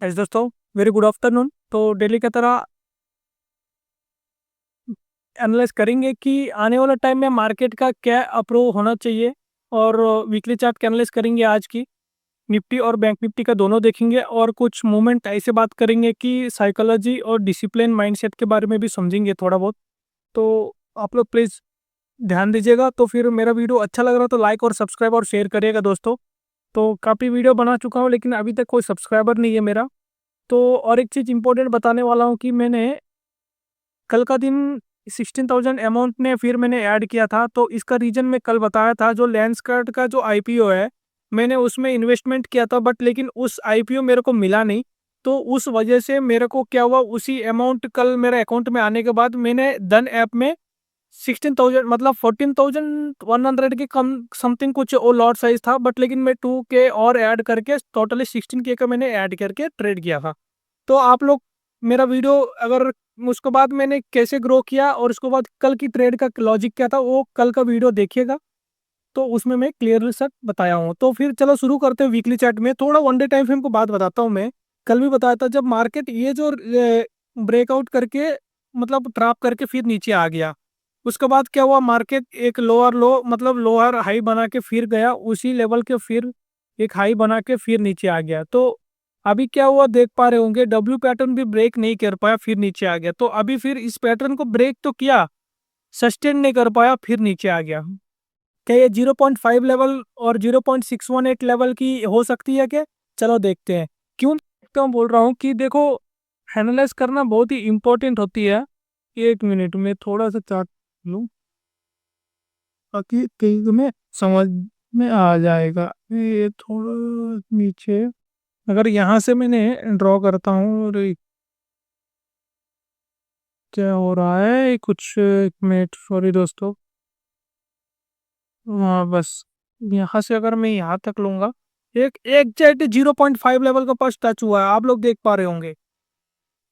S दोस्तों, very good afternoon. तो daily की तरह एनालाइज करेंगे कि आने वाला टाइम में मार्केट का क्या अप्रूव होना चाहिए। और वीकली चार्ट का एनालाइज करेंगे आज की निफ्टी और बैंक निफ्टी का दोनों देखेंगे, और कुछ मूवमेंट ऐसे बात करेंगे कि साइकोलॉजी और डिसिप्लिन माइंडसेट के बारे में भी समझेंगे थोड़ा बहुत। तो आप लोग प्लीज़ ध्यान दीजिएगा। तो फिर मेरा वीडियो अच्छा लग रहा तो लाइक और सब्सक्राइब और शेयर करिएगा दोस्तों। तो काफ़ी वीडियो बना चुका हूँ लेकिन अभी तक कोई सब्सक्राइबर नहीं है मेरा। तो और एक चीज़ इंपॉर्टेंट बताने वाला हूँ कि मैंने कल का दिन 16,000 अमाउंट ने फिर मैंने ऐड किया था। तो इसका रीज़न मैं कल बताया था, जो लेंसकार्ट का जो आईपीओ है, मैंने उसमें इन्वेस्टमेंट किया था, बट लेकिन उस आईपीओ मेरे को मिला नहीं। तो उस वजह से मेरे को क्या हुआ, उसी अमाउंट कल मेरे अकाउंट में आने के बाद मैंने डन ऐप में 16,000 मतलब 14,100 के कम समथिंग कुछ वो लॉट साइज था, बट लेकिन मैं 2K और ऐड करके टोटली 16K का मैंने ऐड करके ट्रेड किया था। तो आप लोग मेरा वीडियो अगर उसके बाद मैंने कैसे ग्रो किया और उसके बाद कल की ट्रेड का लॉजिक क्या था, वो कल का वीडियो देखिएगा। तो उसमें मैं क्लियरली सर बताया हूँ। तो फिर चलो शुरू करते हैं वीकली चार्ट में। थोड़ा वन डे टाइम फ्रेम को बात बताता हूँ मैं। कल भी बताया था, जब मार्केट ये जो ब्रेकआउट करके मतलब ड्रॉप करके फिर नीचे आ गया, उसके बाद क्या हुआ, मार्केट एक लोअर लो मतलब लोअर हाई बना के फिर गया उसी लेवल के, फिर एक हाई बना के फिर नीचे आ गया। तो अभी क्या हुआ देख पा रहे होंगे, डब्ल्यू पैटर्न भी ब्रेक नहीं कर पाया, फिर नीचे आ गया। तो अभी फिर इस पैटर्न को ब्रेक तो किया, सस्टेन नहीं कर पाया, फिर नीचे आ गया। क्या ये 0.5 लेवल और 0.618 लेवल की हो सकती है क्या? चलो देखते हैं। क्यों बोल रहा हूँ कि देखो, एनालाइज करना बहुत ही इंपॉर्टेंट होती है। एक मिनट में थोड़ा सा चार्ट लूँ ताकि कहीं तुम्हें समझ में आ जाएगा। ये थोड़ा नीचे, अगर यहाँ से मैंने ड्रॉ करता हूँ, और ये क्या हो रहा है कुछ, एक मिनट सॉरी दोस्तों। हाँ बस, यहाँ से अगर मैं यहाँ तक लूंगा, एक एग्जैक्ट 0.5 लेवल का पास टच हुआ है, आप लोग देख पा रहे होंगे।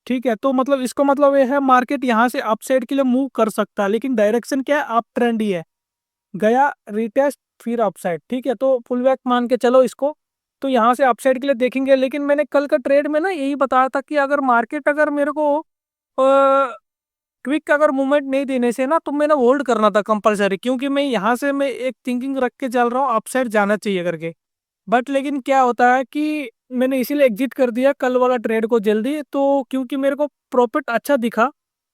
ठीक है, तो मतलब इसको मतलब ये है, मार्केट यहाँ से अपसाइड के लिए मूव कर सकता है, लेकिन डायरेक्शन क्या है, अप ट्रेंड ही है। गया, रिटेस्ट, फिर अपसाइड। ठीक है, तो पुल बैक मान के चलो इसको। तो यहाँ से अपसाइड के लिए देखेंगे, लेकिन मैंने कल का ट्रेड में ना यही बताया था कि अगर मार्केट अगर मेरे को क्विक अगर मूवमेंट नहीं देने से ना, तो मैंने होल्ड करना था कंपलसरी, क्योंकि मैं यहाँ से मैं एक थिंकिंग रख के चल रहा हूँ अपसाइड जाना चाहिए करके। बट लेकिन क्या होता है कि मैंने इसीलिए एग्जिट कर दिया कल वाला ट्रेड को जल्दी, तो क्योंकि मेरे को प्रॉफिट अच्छा दिखा।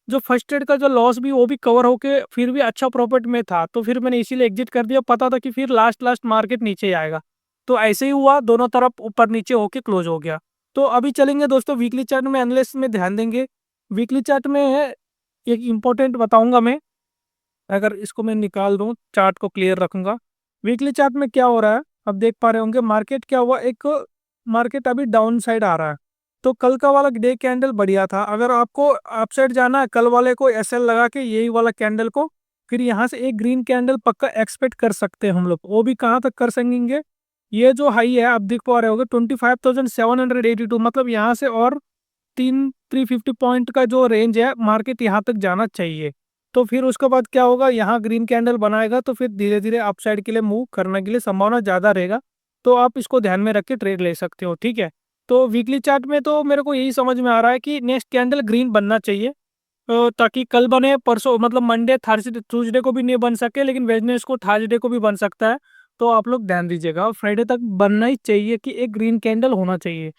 जो फर्स्ट ट्रेड का जो लॉस भी वो भी कवर होके फिर भी अच्छा प्रॉफिट में था, तो फिर मैंने इसीलिए एग्जिट कर दिया, पता था कि फिर लास्ट लास्ट मार्केट नीचे आएगा। तो ऐसे ही हुआ, दोनों तरफ ऊपर नीचे होके क्लोज हो गया। तो अभी चलेंगे दोस्तों वीकली चार्ट में, एनालिसिस में ध्यान देंगे। वीकली चार्ट में एक इम्पोर्टेंट बताऊंगा मैं, अगर इसको मैं निकाल दूं चार्ट को क्लियर रखूंगा। वीकली चार्ट में क्या हो रहा है, अब देख पा रहे होंगे, मार्केट क्या हुआ, एक मार्केट अभी डाउन साइड आ रहा है। तो कल का वाला डे कैंडल बढ़िया था, अगर आपको अपसाइड जाना है कल वाले को एसएल लगा के यही वाला कैंडल को, फिर यहाँ से एक ग्रीन कैंडल पक्का एक्सपेक्ट कर सकते हैं हम लोग। वो भी कहाँ तक कर सकेंगे, ये जो हाई है आप देख पा रहे होंगे 25,782, मतलब यहाँ से और 350 पॉइंट का जो रेंज है, मार्केट यहाँ तक जाना चाहिए। तो फिर उसके बाद क्या होगा, यहाँ ग्रीन कैंडल बनाएगा तो फिर धीरे धीरे अपसाइड के लिए मूव करने के लिए संभावना ज़्यादा रहेगा। तो आप इसको ध्यान में रख के ट्रेड ले सकते हो। ठीक है, तो वीकली चार्ट में तो मेरे को यही समझ में आ रहा है कि नेक्स्ट कैंडल ग्रीन बनना चाहिए। ताकि कल बने, परसों मतलब मंडे थर्सडे ट्यूसडे को भी नहीं बन सके, लेकिन वेडनेसडे को थर्सडे को भी बन सकता है। तो आप लोग ध्यान दीजिएगा, फ्राइडे तक बनना ही चाहिए कि एक ग्रीन कैंडल होना चाहिए।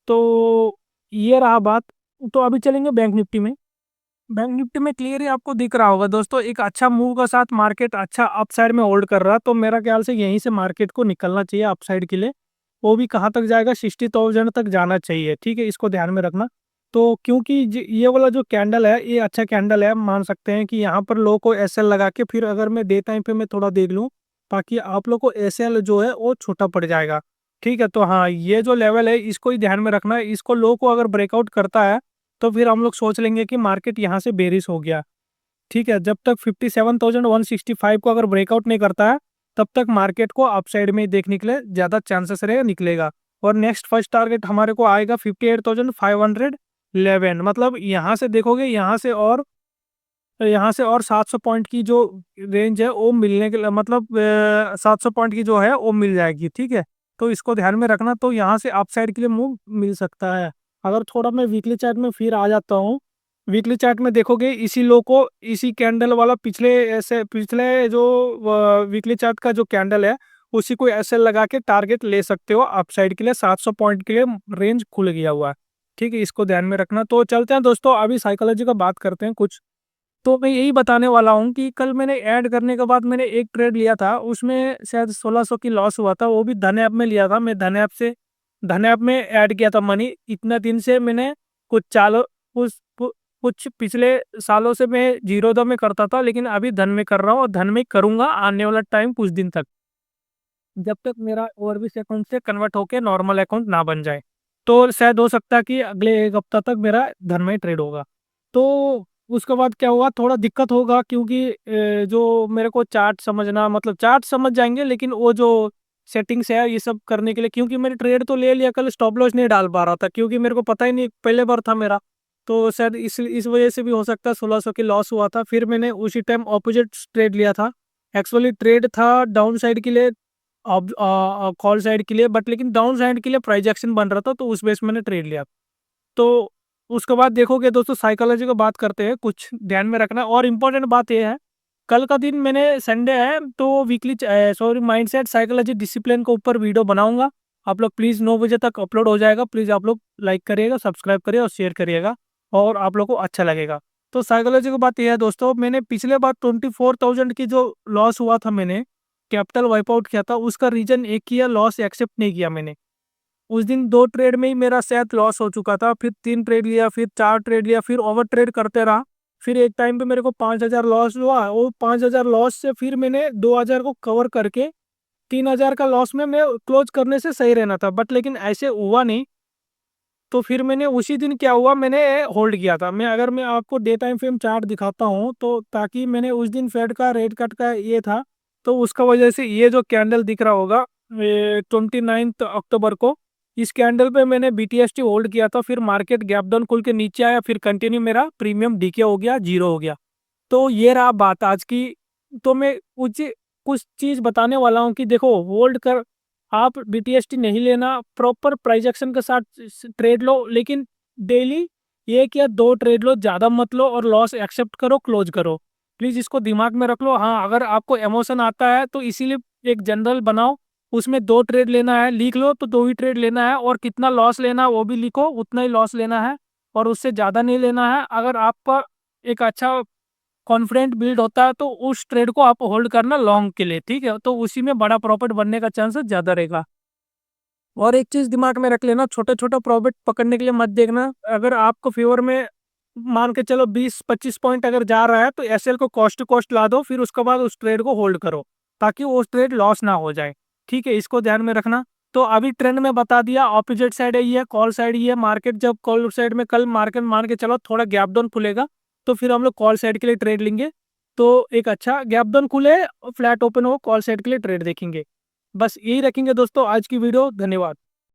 तो ये रहा बात। तो अभी चलेंगे बैंक निफ्टी में। बैंक निफ्टी में क्लियर ही आपको दिख रहा होगा दोस्तों, एक अच्छा मूव का साथ मार्केट अच्छा अपसाइड में होल्ड कर रहा है। तो मेरा ख्याल से यहीं से मार्केट को निकलना चाहिए अपसाइड के लिए। वो भी कहाँ तक जाएगा, 60,000 तक जाना चाहिए। ठीक है, इसको ध्यान में रखना। तो क्योंकि ये वाला जो कैंडल है ये अच्छा कैंडल है, मान सकते हैं कि यहाँ पर लो को एसएल लगा के, फिर अगर मैं डे टाइम पे मैं थोड़ा देख लूँ, ताकि आप लोग को एसएल जो है वो छोटा पड़ जाएगा। ठीक है, तो हाँ, ये जो लेवल है इसको ही ध्यान में रखना है। इसको लो को अगर ब्रेकआउट करता है तो फिर हम लोग सोच लेंगे कि मार्केट यहाँ से बेरिश हो गया। ठीक है, जब तक 57,165 को अगर ब्रेकआउट नहीं करता है, तब तक मार्केट को अपसाइड में ही देखने के लिए ज़्यादा चांसेस रहेगा निकलेगा। और नेक्स्ट फर्स्ट टारगेट हमारे को आएगा 58,511, मतलब यहाँ से और 700 पॉइंट की जो रेंज है वो मिलने के लिए, मतलब 700 पॉइंट की जो है वो मिल जाएगी। ठीक है, तो इसको ध्यान में रखना। तो यहाँ से अपसाइड के लिए मूव मिल सकता है। अगर थोड़ा मैं वीकली चार्ट में फिर आ जाता हूँ, वीकली चार्ट में देखोगे इसी लो को, इसी कैंडल वाला पिछले ऐसे पिछले जो वीकली चार्ट का जो कैंडल है उसी को ऐसे लगा के टारगेट ले सकते हो अपसाइड के लिए। 700 पॉइंट के लिए रेंज खुल गया हुआ है, ठीक है, इसको ध्यान में रखना। तो चलते हैं दोस्तों, अभी साइकोलॉजी का बात करते हैं कुछ। तो मैं यही बताने वाला हूँ कि कल मैंने ऐड करने के बाद मैंने एक ट्रेड लिया था, उसमें शायद 1600 की लॉस हुआ था, वो भी धन ऐप में लिया था। मैं धन ऐप में ऐड किया था मनी। इतना दिन से मैंने कुछ चालों कुछ पिछले सालों से मैं जीरोधा में करता था, लेकिन अभी धन में कर रहा हूँ और धन में करूंगा आने वाला टाइम कुछ दिन तक, जब तक मेरा ओवरब्रिज अकाउंट से कन्वर्ट होके नॉर्मल अकाउंट ना बन जाए। तो शायद हो सकता है कि अगले एक हफ्ता तक मेरा धन में ट्रेड होगा। तो उसके बाद क्या होगा, थोड़ा दिक्कत होगा, क्योंकि जो मेरे को चार्ट समझना, मतलब चार्ट समझ जाएंगे लेकिन वो जो सेटिंग्स है ये सब करने के लिए, क्योंकि मैंने ट्रेड तो ले लिया, कल स्टॉप लॉस नहीं डाल पा रहा था क्योंकि मेरे को पता ही नहीं, पहले बार था मेरा। तो शायद इस वजह से भी हो सकता है 1600 की लॉस हुआ था। फिर मैंने उसी टाइम ऑपोजिट ट्रेड लिया था। एक्चुअली ट्रेड था डाउन साइड के लिए, कॉल साइड के लिए, बट लेकिन डाउन साइड के लिए प्राइस एक्शन बन रहा था, तो उस बेस मैंने ट्रेड लिया। तो उसके बाद देखोगे दोस्तों, साइकोलॉजी का बात करते हैं, कुछ ध्यान में रखना। और इम्पोर्टेंट बात यह है, कल का दिन मैंने संडे है तो weekly sorry mindset psychology discipline के ऊपर वीडियो बनाऊंगा। आप लोग प्लीज़ 9 बजे तक अपलोड हो जाएगा, प्लीज़ आप लोग लाइक करिएगा, सब्सक्राइब करिए और शेयर करिएगा, और आप लोग को अच्छा लगेगा। तो साइकोलॉजी की बात यह है दोस्तों, मैंने पिछले बार 24,000 की जो लॉस हुआ था, मैंने कैपिटल वाइप आउट किया था, उसका रीजन एक ही है, लॉस एक्सेप्ट नहीं किया मैंने। उस दिन 2 ट्रेड में ही मेरा शायद लॉस हो चुका था, फिर 3 ट्रेड लिया, फिर 4 ट्रेड लिया, फिर ओवर ट्रेड करते रहा। फिर एक टाइम पे मेरे को 5,000 लॉस हुआ, वो 5,000 लॉस से फिर मैंने 2,000 को कवर करके 3,000 का लॉस में मैं क्लोज करने से सही रहना था, बट लेकिन ऐसे हुआ नहीं। तो फिर मैंने उसी दिन क्या हुआ, मैंने होल्ड किया था। अगर मैं आपको डे टाइम फ्रेम चार्ट दिखाता हूँ, तो ताकि मैंने उस दिन फेड का रेट कट का ये था, तो उसका वजह से ये जो कैंडल दिख रहा होगा 29 अक्टूबर को, इस कैंडल पे मैंने BTST होल्ड किया था। फिर मार्केट गैप डाउन खुल के नीचे आया, फिर कंटिन्यू मेरा प्रीमियम डीके हो गया, जीरो हो गया। तो ये रहा बात आज की। तो मैं कुछ कुछ चीज़ बताने वाला हूँ कि देखो, होल्ड कर, आप BTST नहीं लेना, प्रॉपर प्राइस एक्शन के साथ ट्रेड लो, लेकिन डेली 1 या 2 ट्रेड लो, ज़्यादा मत लो, और लॉस एक्सेप्ट करो, क्लोज करो। प्लीज़ इसको दिमाग में रख लो। हाँ, अगर आपको इमोशन आता है तो इसीलिए एक जनरल बनाओ, उसमें 2 ट्रेड लेना है, लिख लो, तो 2 ही ट्रेड लेना है, और कितना लॉस लेना है वो भी लिखो, उतना ही लॉस लेना है, और उससे ज़्यादा नहीं लेना है। अगर आपका एक अच्छा कॉन्फिडेंट बिल्ड होता है तो उस ट्रेड को आप होल्ड करना लॉन्ग के लिए, ठीक है, तो उसी में बड़ा प्रॉफिट बनने का चांसेस ज़्यादा रहेगा। और एक चीज़ दिमाग में रख लेना, छोटा छोटा प्रॉफिट पकड़ने के लिए मत देखना। अगर आपको फेवर में मान के चलो 20-25 पॉइंट अगर जा रहा है, तो SL को कॉस्ट टू कॉस्ट ला दो, फिर उसके बाद उस ट्रेड को होल्ड करो, ताकि वो ट्रेड लॉस ना हो जाए, ठीक है, इसको ध्यान में रखना। तो अभी ट्रेंड में बता दिया, ऑपोजिट साइड है ये, कॉल साइड ये। मार्केट जब कॉल साइड में, कल मार्केट मान के चलो थोड़ा गैप डाउन खुलेगा, तो फिर हम लोग कॉल साइड के लिए ट्रेड लेंगे। तो एक अच्छा गैप डाउन खुले, फ्लैट ओपन हो, कॉल साइड के लिए ट्रेड देखेंगे। बस यही रखेंगे दोस्तों आज की वीडियो। धन्यवाद।